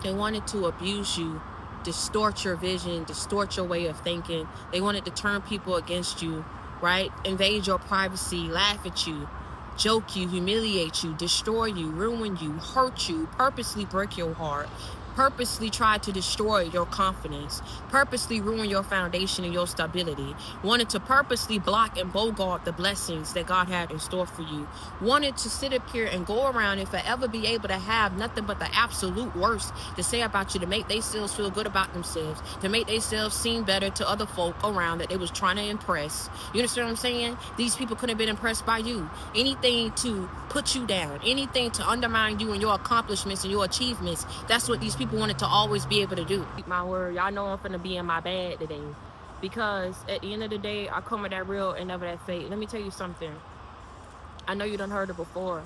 They wanted to abuse you, distort your vision, distort your way of thinking. They wanted to turn people against you, right? Invade your privacy, laugh at you, joke you, humiliate you, destroy you, ruin you, hurt you, purposely break your heart, purposely try to destroy your confidence, purposely ruin your foundation and your stability, wanted to purposely block and bogart the blessings that God had in store for you, wanted to sit up here and go around and forever be able to have nothing but the absolute worst to say about you, to make themselves feel good about themselves, to make themselves seem better to other folk around that they was trying to impress. You understand what I'm saying? These people couldn't have been impressed by you. Anything to put you down, anything to undermine you and your accomplishments and your achievements, that's what these people wanted to always be able to do. Keep my word, y'all know I'm finna be in my bag today, because at the end of the day, I come with that real and never that fake. Let me tell you something. I know you done heard it before.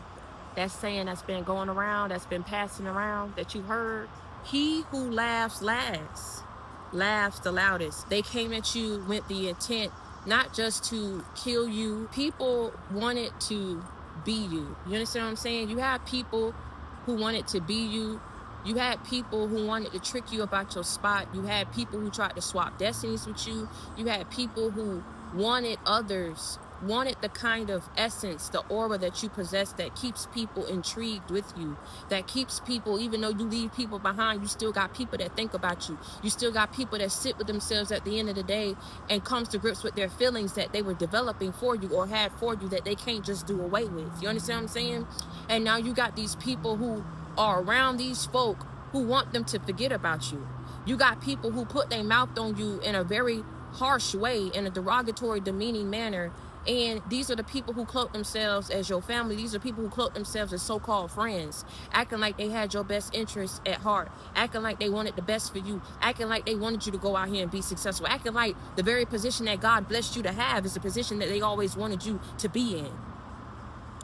That saying that's been going around, that's been passing around, that you heard. He who laughs last, laughs the loudest. They came at you with the intent not just to kill you. People wanted to be you. You understand what I'm saying? You have people who wanted to be you. You had people who wanted to trick you about your spot. You had people who tried to swap destinies with you. You had people who wanted the kind of essence, the aura that you possess, that keeps people intrigued with you, that keeps people, even though you leave people behind, you still got people that think about you. You still got people that sit with themselves at the end of the day and comes to grips with their feelings that they were developing for you or had for you that they can't just do away with. You understand what I'm saying? And now you got these people who are around these folk who want them to forget about you. You got people who put their mouth on you in a very harsh way, in a derogatory, demeaning manner. And these are the people who cloak themselves as your family. These are people who cloak themselves as so-called friends, acting like they had your best interests at heart, acting like they wanted the best for you, acting like they wanted you to go out here and be successful, acting like the very position that God blessed you to have is the position that they always wanted you to be in.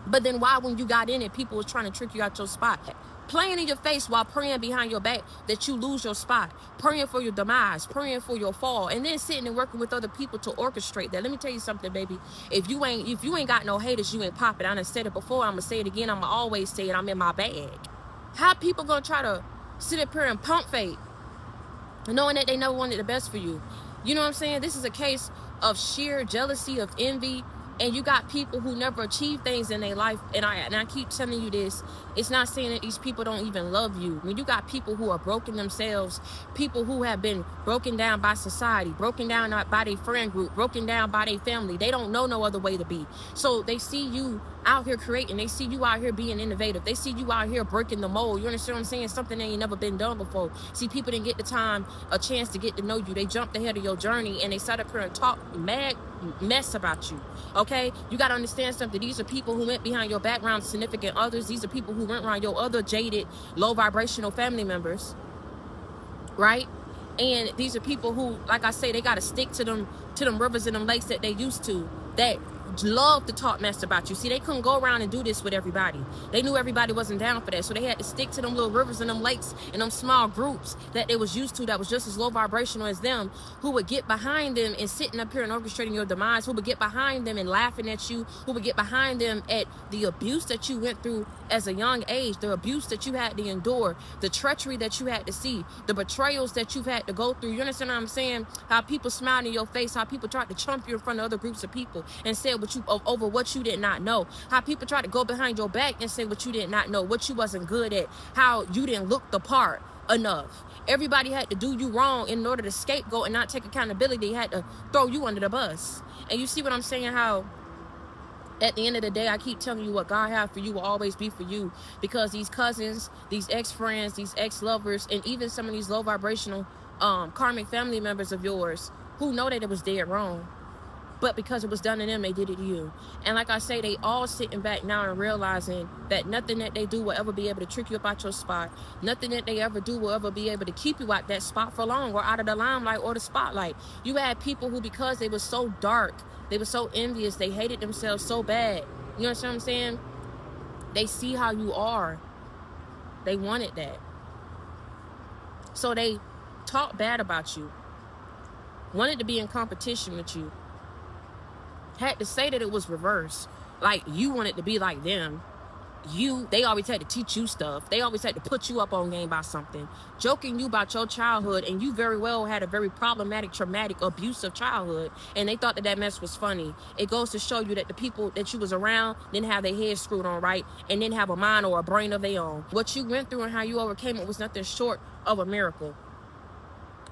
But then why, when you got in it, people was trying to trick you out your spot, playing in your face while praying behind your back that you lose your spot, praying for your demise, praying for your fall, and then sitting and working with other people to orchestrate that. Let me tell you something, baby. If you ain't got no haters, you ain't popping. I done said it before. I'm gonna say it again. I'm gonna always say it. I'm in my bag. How people gonna try to sit up here and pump fake, knowing that they never wanted the best for you? You know what I'm saying? This is a case of sheer jealousy, of envy. And you got people who never achieve things in their life. And I keep telling you this. It's not saying that these people don't even love you. When you got people who are broken themselves, people who have been broken down by society, broken down by their friend group, broken down by their family, they don't know no other way to be. So they see you out here creating. They see you out here being innovative. They see you out here breaking the mold. You understand what I'm saying? Something that ain't never been done before. See, people didn't get a chance to get to know you. They jumped ahead of your journey and they sat up here and talk mad mess about you. Okay, you got to understand something. These are people who went behind your background, significant others. These are people who went around your other jaded, low vibrational family members, right? And these are people who, like I say, they got to stick to them rivers and them lakes that they used to, that love to talk mess about you. See, they couldn't go around and do this with everybody. They knew everybody wasn't down for that, so they had to stick to them little rivers and them lakes and them small groups that they was used to, that was just as low vibrational as them, who would get behind them and sitting up here and orchestrating your demise, who would get behind them and laughing at you, who would get behind them at the abuse that you went through as a young age, the abuse that you had to endure, the treachery that you had to see, the betrayals that you've had to go through. You understand what I'm saying? How people smiled in your face, how people tried to chump you in front of other groups of people and said over what you did not know, how people tried to go behind your back and say what you did not know, what you wasn't good at, how you didn't look the part enough. Everybody had to do you wrong in order to scapegoat and not take accountability. They had to throw you under the bus. And you see what I'm saying? How at the end of the day, I keep telling you what God has for you will always be for you, because these cousins, these ex-friends, these ex-lovers, and even some of these low vibrational karmic family members of yours who know that it was dead wrong, but because it was done to them, they did it to you. And like I say, they all sitting back now and realizing that nothing that they do will ever be able to trick you about your spot. Nothing that they ever do will ever be able to keep you out that spot for long, or out of the limelight or the spotlight. You had people who, because they were so dark, they were so envious, they hated themselves so bad. You understand what I'm saying? They see how you are. They wanted that. So they talk bad about you. Wanted to be in competition with you. Had to say that it was reversed, like you wanted to be like them. they always had to teach you stuff. They always had to put you up on game by something, joking you about your childhood, and you very well had a very problematic, traumatic, abusive childhood, and they thought that that mess was funny. It goes to show you that the people that you was around didn't have their heads screwed on right and didn't have a mind or a brain of their own. What you went through and how you overcame it was nothing short of a miracle.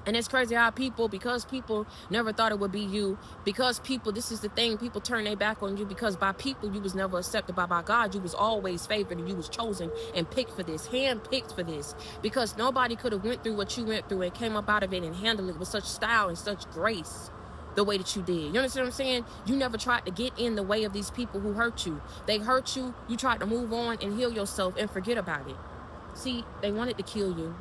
And it's crazy how because people never thought it would be you, because people, this is the thing, people turn their back on you because by people you was never accepted, by God you was always favored, and you was chosen and picked for this, handpicked for this, because nobody could have went through what you went through and came up out of it and handled it with such style and such grace the way that you did. You understand what I'm saying? You never tried to get in the way of these people who hurt you. They hurt you, you tried to move on and heal yourself and forget about it. See, they wanted to kill you.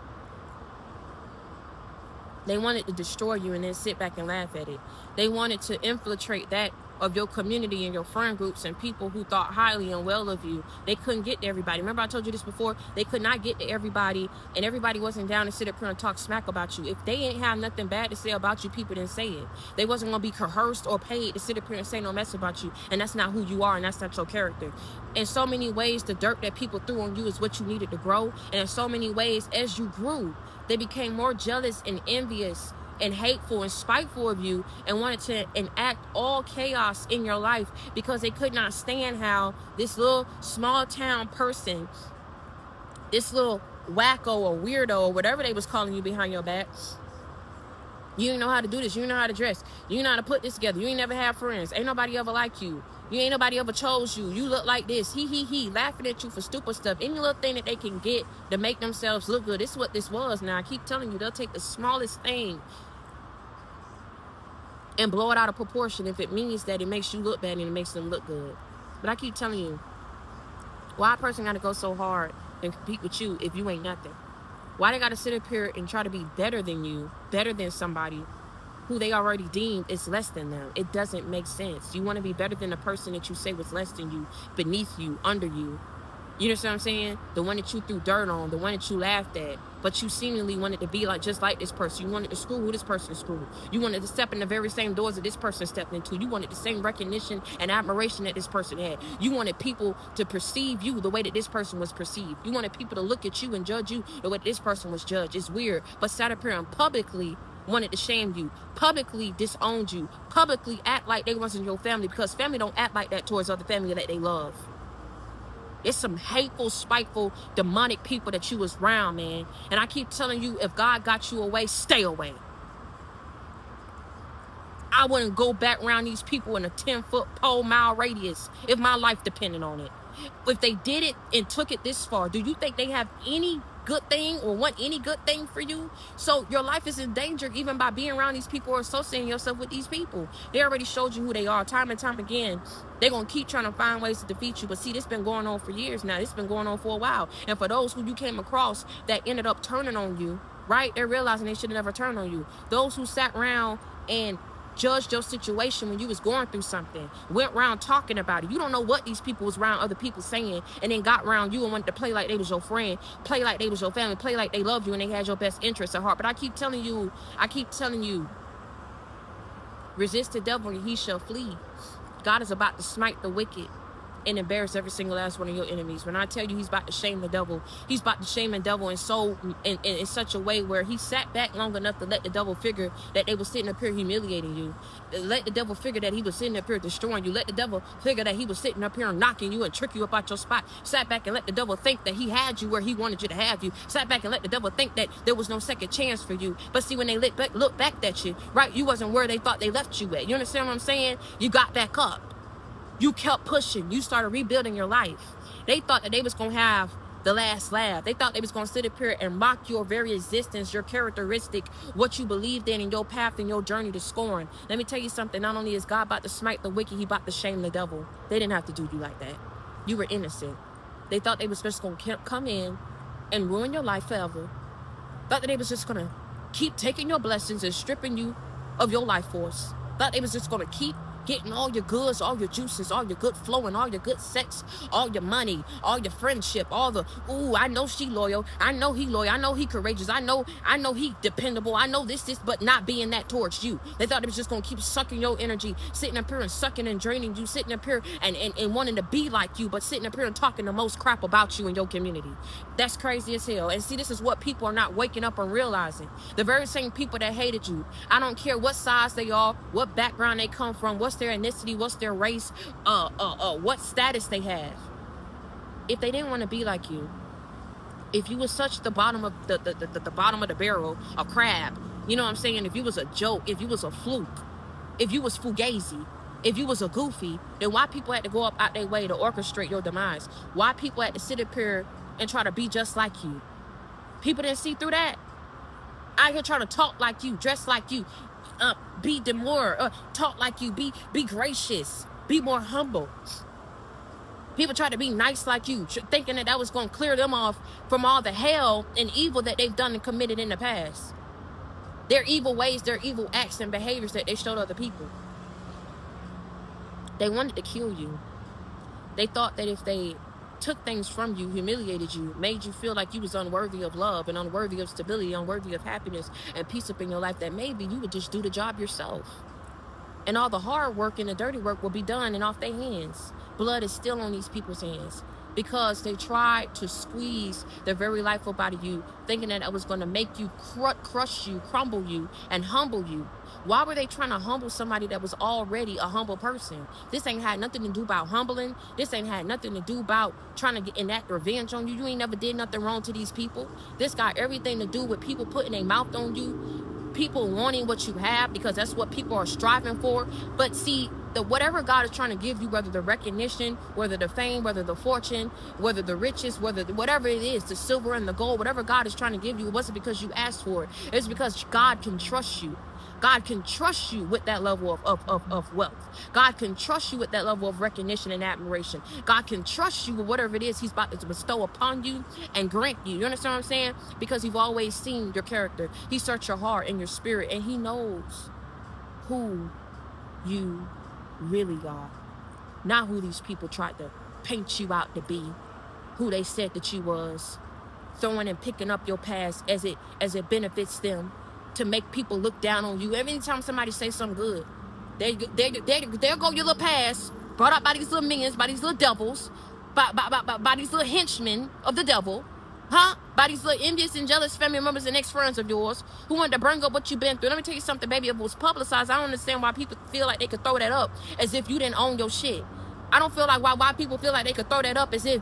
They wanted to destroy you and then sit back and laugh at it. They wanted to infiltrate that of your community and your friend groups and people who thought highly and well of you. They couldn't get to everybody. Remember I told you this before? They could not get to everybody, and everybody wasn't down to sit up here and talk smack about you. If they ain't have nothing bad to say about you, people didn't say it. They wasn't going to be coerced or paid to sit up here and say no mess about you, and that's not who you are, and that's not your character. In so many ways, the dirt that people threw on you is what you needed to grow, and in so many ways, as you grew, they became more jealous and envious and hateful and spiteful of you and wanted to enact all chaos in your life because they could not stand how this little small town person, this little wacko or weirdo or whatever they was calling you behind your back, you didn't know how to do this, you didn't know how to dress, you didn't know how to put this together, you ain't never had friends, ain't nobody ever like you, ain't nobody ever chose you, you look like this, he, laughing at you for stupid stuff, any little thing that they can get to make themselves look good. This is what this was. Now I keep telling you, they'll take the smallest thing and blow it out of proportion if it means that it makes you look bad and it makes them look good. But I keep telling you, why a person got to go so hard and compete with you if you ain't nothing? Why they got to sit up here and try to be better than you, better than somebody who they already deemed is less than them? It doesn't make sense. You want to be better than the person that you say was less than you, beneath you, under you. You know what I'm saying? The one that you threw dirt on, the one that you laughed at, but you seemingly wanted to be like just like this person. You wanted to screw who this person screwed. You wanted to step in the very same doors that this person stepped into. You wanted the same recognition and admiration that this person had. You wanted people to perceive you the way that this person was perceived. You wanted people to look at you and judge you the way that this person was judged. It's weird, but sat up here and publicly wanted to shame you, publicly disowned you, publicly act like they wasn't your family, because family don't act like that towards other family that they love. It's some hateful, spiteful, demonic people that you was around, man. And I keep telling you, if God got you away, stay away. I wouldn't go back around these people in a 10-foot pole mile radius if my life depended on it. If they did it and took it this far, do you think they have any good thing or want any good thing for you? So your life is in danger even by being around these people or associating yourself with these people. They already showed you who they are time and time again. They're going to keep trying to find ways to defeat you. But see, this been going on for years now. It's been going on for a while. And for those who you came across that ended up turning on you, right, they're realizing they should have never turned on you. Those who sat around and judged your situation when you was going through something, went around talking about it. You don't know what these people was around other people saying, and then got around you and wanted to play like they was your friend, play like they was your family, play like they loved you and they had your best interests at heart. But I keep telling you, resist the devil and he shall flee. God is about to smite the wicked and embarrass every single last one of your enemies. When I tell you he's about to shame the devil, he's about to shame the devil in such a way where he sat back long enough to let the devil figure that they were sitting up here humiliating you. Let the devil figure that he was sitting up here destroying you. Let the devil figure that he was sitting up here and knocking you and trick you up out your spot. Sat back and let the devil think that he had you where he wanted you to have you. Sat back and let the devil think that there was no second chance for you. But see, when they look back at you, right, you wasn't where they thought they left you at. You understand what I'm saying? You got back up. You kept pushing. You started rebuilding your life. They thought that they was going to have the last laugh. They thought they was going to sit up here and mock your very existence, your characteristic, what you believed in your path and your journey to scorn. Let me tell you something. Not only is God about to smite the wicked, he about to shame the devil. They didn't have to do you like that. You were innocent. They thought they was just going to come in and ruin your life forever. Thought that they was just going to keep taking your blessings and stripping you of your life force. Thought they was just going to keep getting all your goods, all your juices, all your good flowing, all your good sex, all your money, all your friendship, all the, ooh, I know she loyal, I know he loyal, I know he courageous, I know he dependable, I know this, but not being that towards you. They thought it was just gonna keep sucking your energy, sitting up here and sucking and draining you, sitting up here and wanting to be like you, but sitting up here and talking the most crap about you in your community. That's crazy as hell. And see, this is what people are not waking up and realizing. The very same people that hated you, I don't care what size they are, what background they come from, what's their ethnicity, what's their race, what status they have. If they didn't want to be like you, if you was such the bottom of the bottom of the barrel, a crab, you know what I'm saying? If you was a joke, if you was a fluke, if you was fugazi, if you was a goofy, then why people had to go up out their way to orchestrate your demise? Why people had to sit up here and try to be just like you? People didn't see through that. Out here trying to talk like you, dress like you, be demure, talk like you, be gracious, be more humble. People try to be nice like you, thinking that was going to clear them off from all the hell and evil that they've done and committed in the past. Their evil ways, their evil acts and behaviors that they showed other people. They wanted to kill you. They thought that if they took things from you, humiliated you, made you feel like you was unworthy of love and unworthy of stability, unworthy of happiness and peace up in your life, that maybe you would just do the job yourself. And all the hard work and the dirty work will be done and off their hands. Blood is still on these people's hands because they tried to squeeze the very life up out of you, thinking that it was going to make you crush you, crumble you, and humble you. Why were they trying to humble somebody that was already a humble person? This ain't had nothing to do about humbling. This ain't had nothing to do about trying to enact revenge on you. You ain't never did nothing wrong to these people. This got everything to do with people putting their mouth on you, people wanting what you have, because that's what people are striving for. But see, whatever God is trying to give you, whether the recognition, whether the fame, whether the fortune, whether the riches, whatever it is, the silver and the gold, whatever God is trying to give you, it wasn't because you asked for it. It's because God can trust you. God can trust you with that level of wealth. God can trust you with that level of recognition and admiration. God can trust you with whatever it is he's about to bestow upon you and grant you. You understand what I'm saying? Because he's always seen your character. He searched your heart and your spirit, and he knows who you really are. Not who these people tried to paint you out to be, who they said that you was, throwing and picking up your past as it benefits them, to make people look down on you. Every time somebody say something good, there go your little past, brought up by these little minions, by these little devils, by these little henchmen of the devil, by these little envious and jealous family members and ex-friends of yours who wanted to bring up what you've been through. Let me tell you something, baby. If it was publicized, I don't understand why people feel like they could throw that up as if you didn't own your shit. I don't feel like why people feel like they could throw that up as if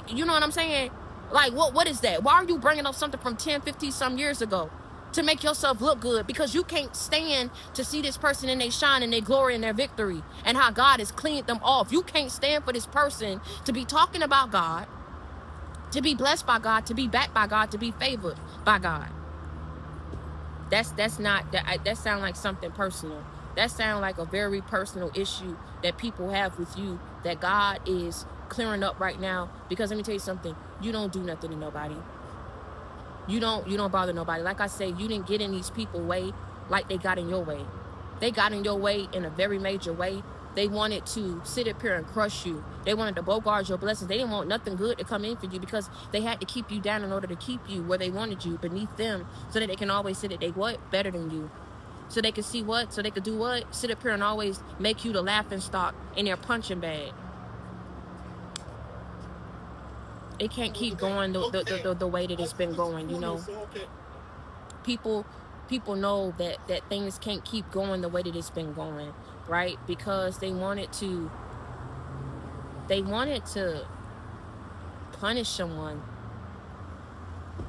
you know what I'm saying? Like, what is that? Why are you bringing up something from 10, 15 some years ago to make yourself look good? Because you can't stand to see this person in their shine and their glory and their victory and how God has cleaned them off. You can't stand for this person to be talking about God, to be blessed by God, to be backed by God, to be favored by God. That sounds like something personal. That sounds like a very personal issue that people have with you that God is clearing up right now. Because let me tell you something, you don't do nothing to nobody. You don't bother nobody. Like I say, you didn't get in these people's way like they got in your way. They got in your way in a very major way. They wanted to sit up here and crush you. They wanted to bogart your blessings. They didn't want nothing good to come in for you because they had to keep you down in order to keep you where they wanted you, beneath them, so that they can always say that they better than you. So they can see so they could do what? Sit up here and always make you the laughing stock in their punching bag. It can't keep going the way that it's been going, you know. People know that things can't keep going the way that it's been going, right? Because they wanted to punish someone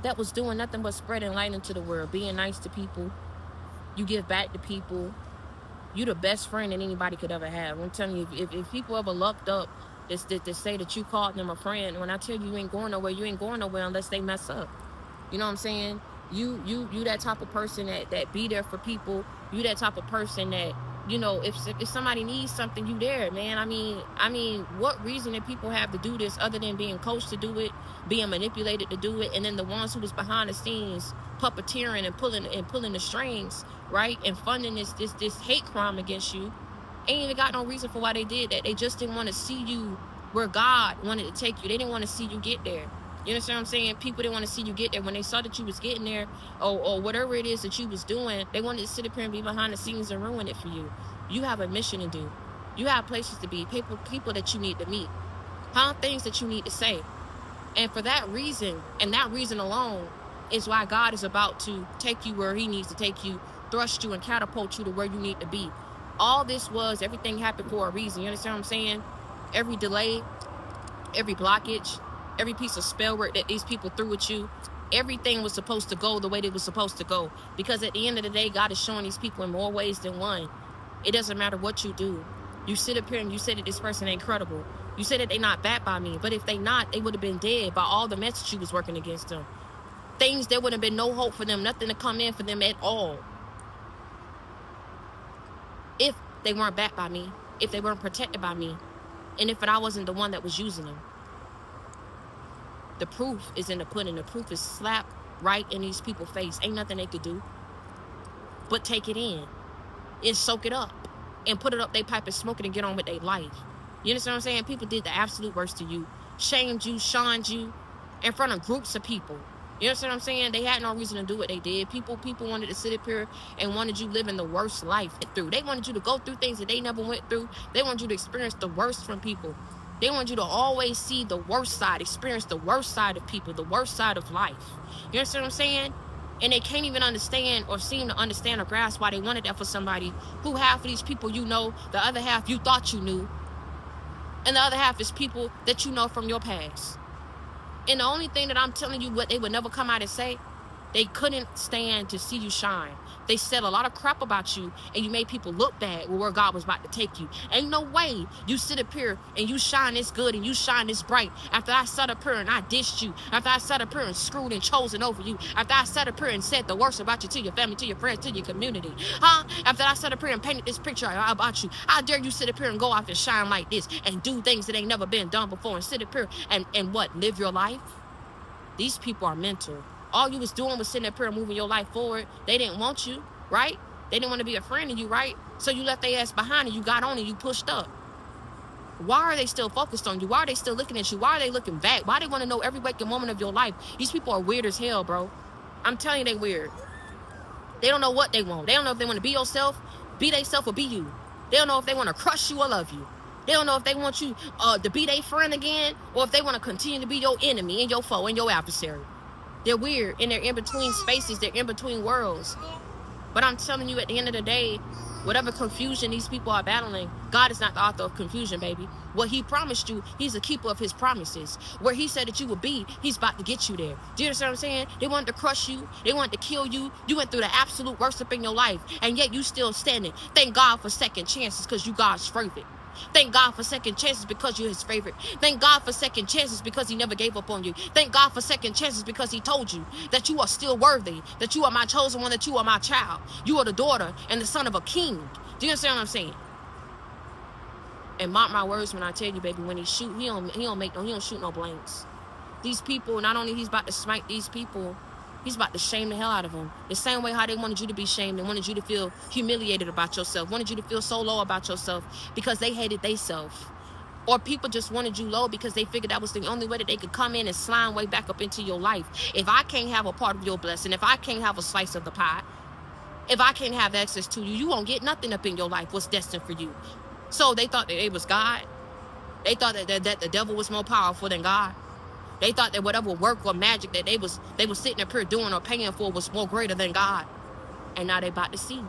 that was doing nothing but spreading light into the world, being nice to people. You give back to people. You the best friend that anybody could ever have. I'm telling you, if people ever lucked up to say that you called them a friend, when I tell you ain't going nowhere, you ain't going nowhere unless they mess up. You know what I'm saying? You that type of person that be there for people. You that type of person that, you know, if somebody needs something, you there, man. I mean, what reason do people have to do this other than being coached to do it, being manipulated to do it, and then the ones who was behind the scenes puppeteering and pulling the strings, right, and funding this hate crime against you? Ain't even got no reason for why they did that. They just didn't want to see you where God wanted to take you. They didn't want to see you get there. You understand what I'm saying? People didn't want to see you get there. When they saw that you was getting there, or whatever it is that you was doing, they wanted to sit up here and be behind the scenes and ruin it for you. You have a mission to do. You have places to be, people that you need to meet, things that you need to say. And for that reason, and that reason alone, is why God is about to take you where he needs to take you, thrust you and catapult you to where you need to be. All this everything happened for a reason. You understand what I'm saying? Every delay, every blockage, every piece of spell work that these people threw at you, everything was supposed to go the way they was supposed to go. Because at the end of the day, God is showing these people in more ways than one. It doesn't matter what you do. You sit up here and you say that this person ain't credible. You say that they not backed by me. But if they not, they would have been dead by all the message you was working against them. Things, there would have been no hope for them, nothing to come in for them at all. If they weren't backed by me, if they weren't protected by me, and if I wasn't the one that was using them. The proof is in the pudding. The proof is slapped right in these people's face. Ain't nothing they could do but take it in and soak it up and put it up their pipe and smoke it and get on with their life. You understand what I'm saying? People did the absolute worst to you, shamed you, shunned you in front of groups of people. You understand what I'm saying? They had no reason to do what they did. People wanted to sit up here and wanted you living the worst life through. They wanted you to go through things that they never went through. They wanted you to experience the worst from people. They want you to always see the worst side, experience the worst side of people, the worst side of life. You understand what I'm saying? And they can't even understand or seem to understand or grasp why they wanted that for somebody who half of these people you know, the other half you thought you knew, and the other half is people that you know from your past. And the only thing that I'm telling you, what they would never come out and say, they couldn't stand to see you shine. They said a lot of crap about you, and you made people look bad where God was about to take you. Ain't no way you sit up here and you shine this good and you shine this bright after I sat up here and I dissed you, after I sat up here and screwed and chosen over you, after I sat up here and said the worst about you to your family, to your friends, to your community. After I sat up here and painted this picture about you, how dare you sit up here and go off and shine like this and do things that ain't never been done before and sit up here and what, live your life? These people are mental. All you was doing was sitting up here and moving your life forward. They didn't want you, right? They didn't want to be a friend of you, right? So you left their ass behind and you got on and you pushed up. Why are they still focused on you? Why are they still looking at you? Why are they looking back? Why they want to know every waking moment of your life? These people are weird as hell, bro. I'm telling you, they weird. They don't know what they want. They don't know if they want to be yourself, be they self, or be you. They don't know if they want to crush you or love you. They don't know if they want you to be their friend again, or if they want to continue to be your enemy and your foe and your adversary. They're weird, and they're in between spaces. They're in between worlds. But I'm telling you, at the end of the day, whatever confusion these people are battling, God is not the author of confusion, baby. What he promised you, he's a keeper of his promises. Where he said that you would be, he's about to get you there. Do you understand what I'm saying? They wanted to crush you. They wanted to kill you. You went through the absolute worst up in your life, and yet you still standing. Thank God for second chances, because you God's favorite. Thank God for second chances because you're his favorite. Thank God for second chances because he never gave up on you. Thank God for second chances because he told you that you are still worthy, that you are my chosen one, that you are my child. You are the daughter and the son of a king. Do you understand what I'm saying? And mark my words when I tell you, baby, when he shoot, he don't shoot no blanks. These people, not only he's about to smite these people, he's about to shame the hell out of them. The same way how they wanted you to be shamed and wanted you to feel humiliated about yourself, wanted you to feel so low about yourself because they hated theyself. Or people just wanted you low because they figured that was the only way that they could come in and slime way back up into your life. If I can't have a part of your blessing, if I can't have a slice of the pie, if I can't have access to you, you won't get nothing up in your life what's destined for you. So they thought that it was God. They thought that the devil was more powerful than God. They thought that whatever work or magic that they was sitting up here doing or paying for was more greater than God. And now they about to see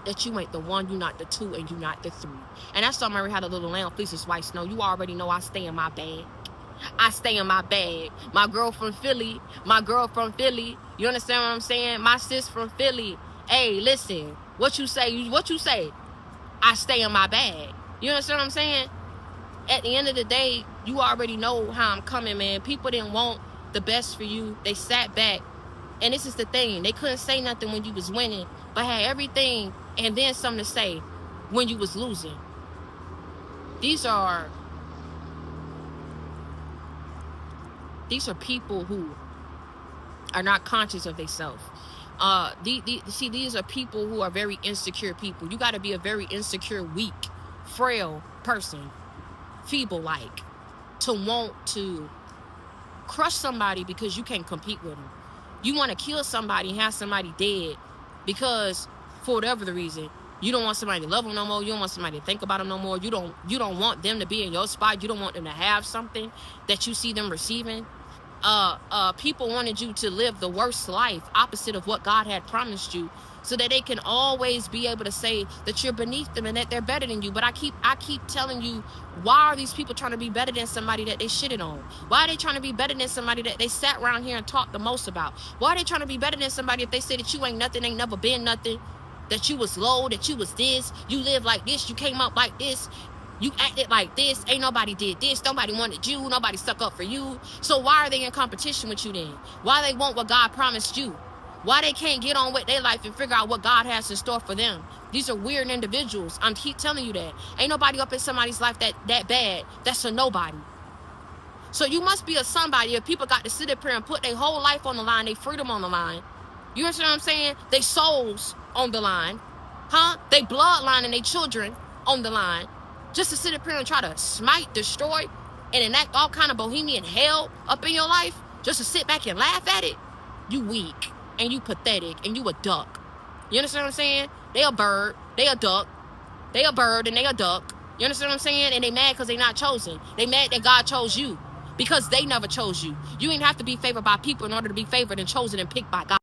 that you ain't the one, you not the two, and you not the three. And that's why Mary had a little lamb, fleeces white snow. You already know I stay in my bag. I stay in my bag. My girl from Philly. You understand what I'm saying? My sis from Philly. Hey, listen. What you say? I stay in my bag. You understand what I'm saying? At the end of the day, you already know how I'm coming, man. People didn't want the best for you. They sat back. And this is the thing. They couldn't say nothing when you was winning, but had everything and then something to say when you was losing. These are people who are not conscious of themselves. See, these are people who are very insecure people. You got to be a very insecure, weak, frail person, feeble-like, to want to crush somebody because you can't compete with them. You want to kill somebody and have somebody dead because, for whatever the reason, you don't want somebody to love them no more. You don't want somebody to think about them no more. You don't want them to be in your spot. You don't want them to have something that you see them receiving. People wanted you to live the worst life, opposite of what God had promised you, so that they can always be able to say that you're beneath them and that they're better than you. But I keep telling you, why are these people trying to be better than somebody that they shitted on? Why are they trying to be better than somebody that they sat around here and talked the most about? Why are they trying to be better than somebody if they say that you ain't nothing, ain't never been nothing, that you was low, that you was this, you live like this, you came up like this, you acted like this, ain't nobody did this, nobody wanted you, nobody stuck up for you. So why are they in competition with you then? Why they want what God promised you? Why they can't get on with their life and figure out what God has in store for them? These are weird individuals. I'm keep telling you that. Ain't nobody up in somebody's life that bad. That's a nobody. So you must be a somebody if people got to sit up here and put their whole life on the line, their freedom on the line. You understand what I'm saying? Their souls on the line. Their bloodline and their children on the line. Just to sit up here and try to smite, destroy, and enact all kind of bohemian hell up in your life, just to sit back and laugh at it. You weak, and you pathetic, and you a duck. You understand what I'm saying? They a bird, they a duck. They a bird and they a duck. You understand what I'm saying? And they mad because they not chosen. They mad that God chose you, because they never chose you. You ain't have to be favored by people in order to be favored and chosen and picked by God.